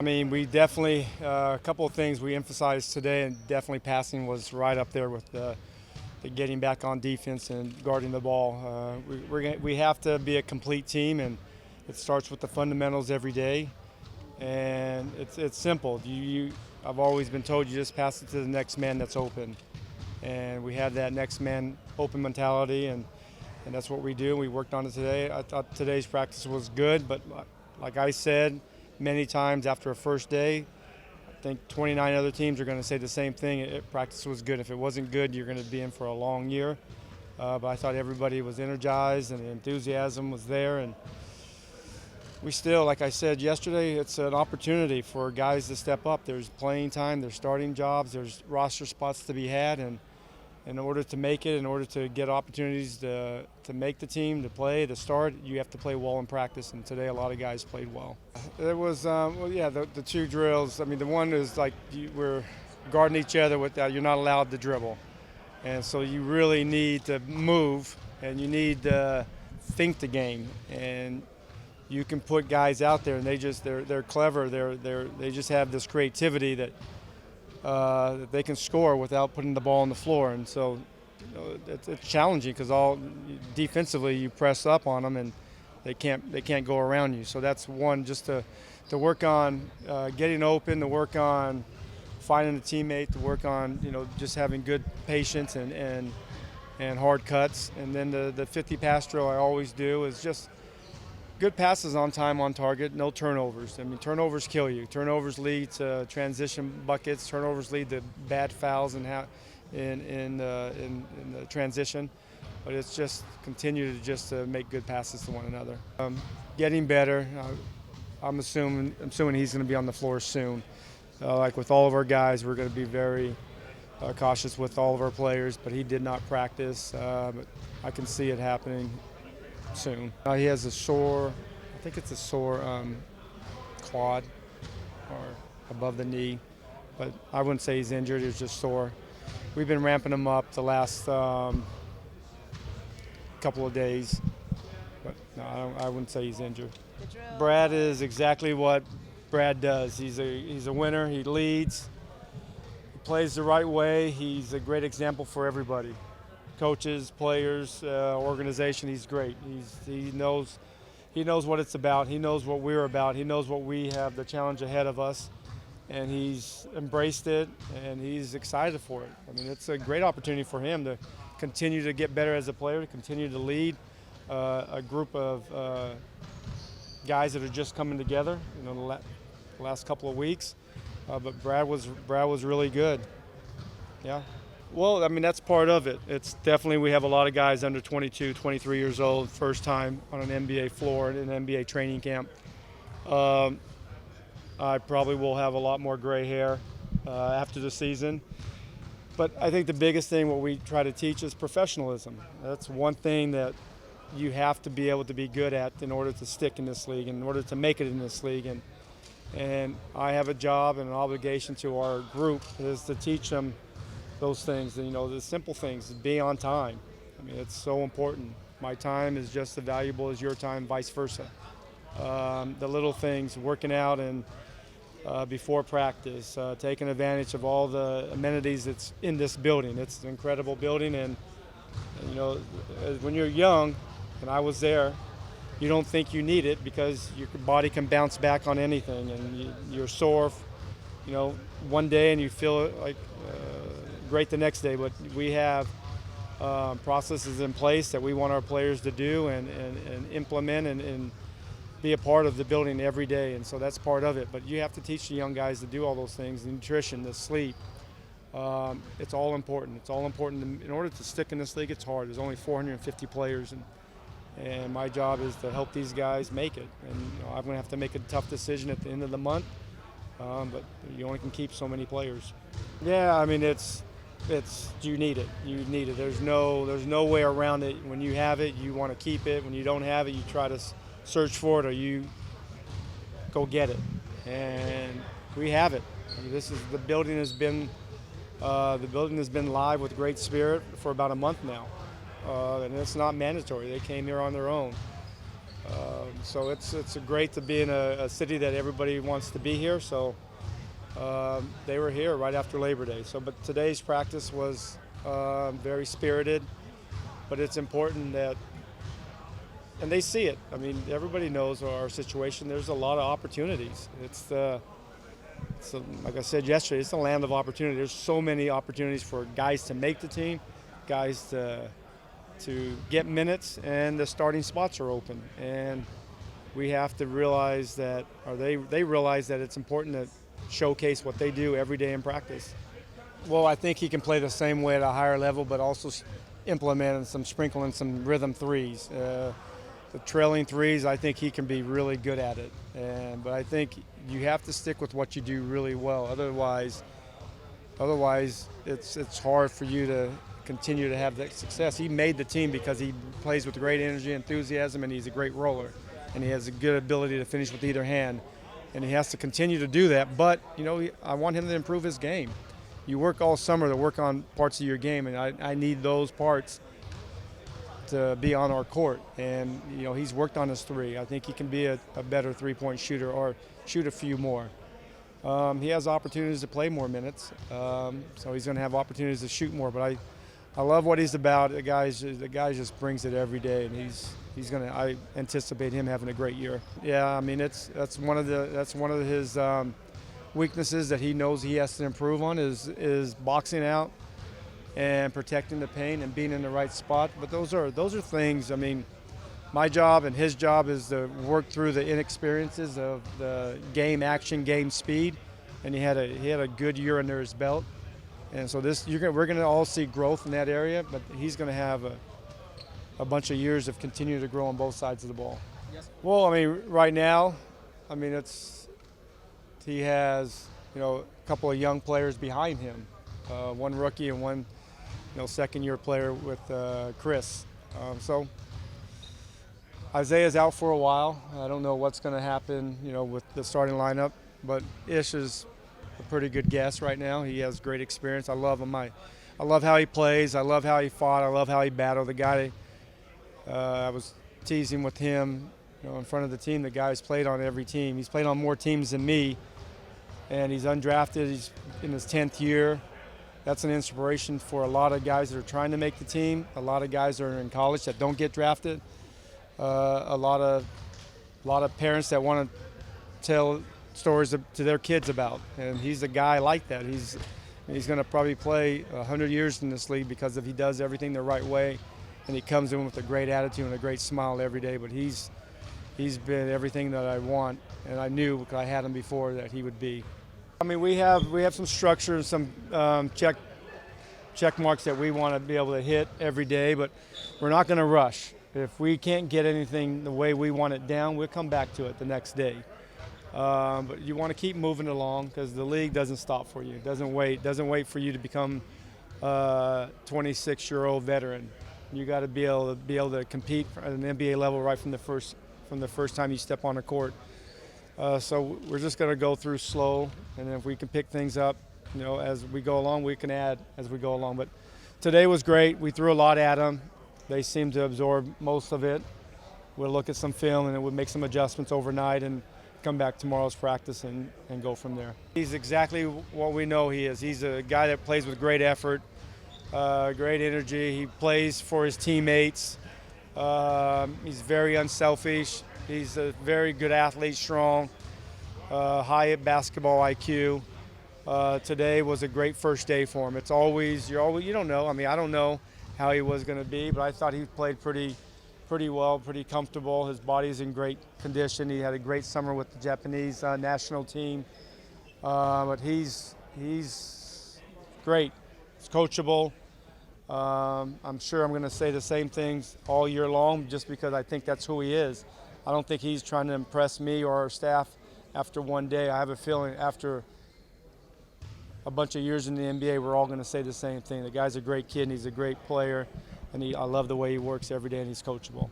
I mean, we definitely, a couple of things we emphasized today, and definitely passing was right up there with the getting back on defense and guarding the ball. We have to be a complete team, and it starts with the fundamentals every day. And it's simple. I've always been told you just pass it to the next man that's open. And we have that next man open mentality, and that's what we do. We worked on it today. I thought today's practice was good, but like I said many times after a first day, I think 29 other teams are going to say the same thing. Practice was good. If it wasn't good, you're going to be in for a long year. But I thought everybody was energized and the enthusiasm was there. And we still, like I said yesterday, it's an opportunity for guys to step up. There's playing time, there's starting jobs, there's roster spots to be had. And in order to make it, in order to get opportunities to make the team, to play, to start, you have to play well in practice. And today, a lot of guys played well. There was, the two drills. I mean, the one is like we're guarding each other with that. You're not allowed to dribble, and so you really need to move and you need to think the game. And you can put guys out there, and they're clever. They just have this creativity that they can score without putting the ball on the floor. And so it's challenging because all defensively you press up on them and they can't go around you. So that's one, just to work on getting open, to work on finding a teammate, to work on just having good patience and hard cuts. And then the 50 pass drill I always do is just good passes on time, on target, no turnovers. I mean, turnovers kill you. Turnovers lead to transition buckets. Turnovers lead to bad fouls in the transition. But it's just continue to just make good passes to one another. Getting better. I'm assuming he's going to be on the floor soon. Like with all of our guys, we're going to be very cautious with all of our players. But he did not practice. But I can see it happening soon. He has a sore, I think it's a sore quad or above the knee, but I wouldn't say he's injured. He's just sore. We've been ramping him up the last couple of days, but no, I wouldn't say he's injured. Brad is exactly what Brad does. He's a winner. He leads. He plays the right way. He's a great example for everybody. Coaches, players, organization. He's great. He knows what it's about. He knows what we're about. He knows what we have, the challenge ahead of us, and he's embraced it and he's excited for it. I mean, it's a great opportunity for him to continue to get better as a player, to continue to lead a group of guys that are just coming together. The last couple of weeks, but Brad was really good. Yeah. Well, I mean, that's part of it. It's definitely, we have a lot of guys under 22, 23 years old, first time on an NBA floor in an NBA training camp. I probably will have a lot more gray hair after the season. But I think the biggest thing, what we try to teach is professionalism. That's one thing that you have to be able to be good at in order to stick in this league, in order to make it in this league. And I have a job and an obligation to our group is to teach them those things, the simple things, be on time. I mean, it's so important. My time is just as valuable as your time, vice versa. The little things, working out and before practice, taking advantage of all the amenities that's in this building. It's an incredible building, and when you're young, and I was there, you don't think you need it because your body can bounce back on anything, and you're sore, one day and you feel like great the next day. But we have processes in place that we want our players to do and implement and be a part of the building every day, and so that's part of it. But you have to teach the young guys to do all those things, the nutrition, the sleep. It's all important. It's all important. In order to stick in this league, it's hard. There's only 450 players, and my job is to help these guys make it. And I'm going to have to make a tough decision at the end of the month, but you only can keep so many players. Yeah, I mean, it's you need it. You need it. There's no way around it. When you have it, you want to keep it. When you don't have it, you try to search for it, or you go get it. And we have it. I mean, the building has been live with Great Spirit for about a month now, and it's not mandatory. They came here on their own. So it's great to be in a city that everybody wants to be here. So they were here right after Labor Day. So, but today's practice was very spirited. But it's important that, and they see it. I mean, everybody knows our situation. There's a lot of opportunities. Like I said yesterday, it's a land of opportunity. There's so many opportunities for guys to make the team, guys to get minutes, and the starting spots are open. And we have to realize that, or they realize that it's important to showcase what they do every day in practice. Well, I think he can play the same way at a higher level, but also implement some sprinkling some rhythm threes. The trailing threes, I think he can be really good at it. But I think you have to stick with what you do really well. Otherwise, it's hard for you to continue to have that success. He made the team because he plays with great energy, enthusiasm, and he's a great roller. And he has a good ability to finish with either hand. And he has to continue to do that. But, I want him to improve his game. You work all summer to work on parts of your game, and I need those parts to be on our court. And, he's worked on his three. I think he can be a better three-point shooter or shoot a few more. He has opportunities to play more minutes, so he's going to have opportunities to shoot more. But I love what he's about. The guy just brings it every day, and I anticipate him having a great year. Yeah, I mean that's one of his weaknesses that he knows he has to improve on is boxing out and protecting the paint and being in the right spot. But those are things. I mean, my job and his job is to work through the inexperiences of the game action, game speed, and he had a good year under his belt. And so we're going to all see growth in that area, but he's going to have a bunch of years of continuing to grow on both sides of the ball. Yes. Well, I mean, right now, I mean, he has, a couple of young players behind him, one rookie and one, second-year player with Chris. So Isaiah's out for a while. I don't know what's going to happen, with the starting lineup, but Ish is a pretty good guess right now. He has great experience. I love him. I love how he plays. I love how he fought. I love how he battled. The guy, I was teasing with him, in front of the team. The guy's played on every team. He's played on more teams than me, and he's undrafted. He's in his 10th year. That's an inspiration for a lot of guys that are trying to make the team. A lot of guys that are in college that don't get drafted. A lot of parents that want to tell stories to their kids about, and he's a guy like that. He's going to probably play 100 years in this league because he does everything the right way, and he comes in with a great attitude and a great smile every day. But he's been everything that I want, and I knew because I had him before that he would be. I mean, we have some structure and some check marks that we want to be able to hit every day, but we're not going to rush. If we can't get anything the way we want it down, we'll come back to it the next day. But you want to keep moving along because the league doesn't stop for you. It doesn't wait for you to become a 26-year-old veteran. You got to be able to compete at an NBA level right from the first time you step on a court. So we're just going to go through slow, and if we can pick things up, as we go along, we can add as we go along. But today was great. We threw a lot at them. They seemed to absorb most of it. We'll look at some film, and then we'll make some adjustments overnight and come back tomorrow's practice and go from there. He's exactly what we know he is. He's a guy that plays with great effort, great energy. He plays for his teammates. He's very unselfish. He's a very good athlete, strong, high basketball IQ. Today was a great first day for him. You don't know. I mean, I don't know how he was going to be, but I thought he played pretty well, pretty comfortable. His body's in great condition. He had a great summer with the Japanese national team. But he's great. He's coachable. I'm sure I'm going to say the same things all year long just because I think that's who he is. I don't think he's trying to impress me or our staff after one day. I have a feeling after a bunch of years in the NBA, we're all going to say the same thing. The guy's a great kid, and he's a great player, and I love the way he works every day, and he's coachable.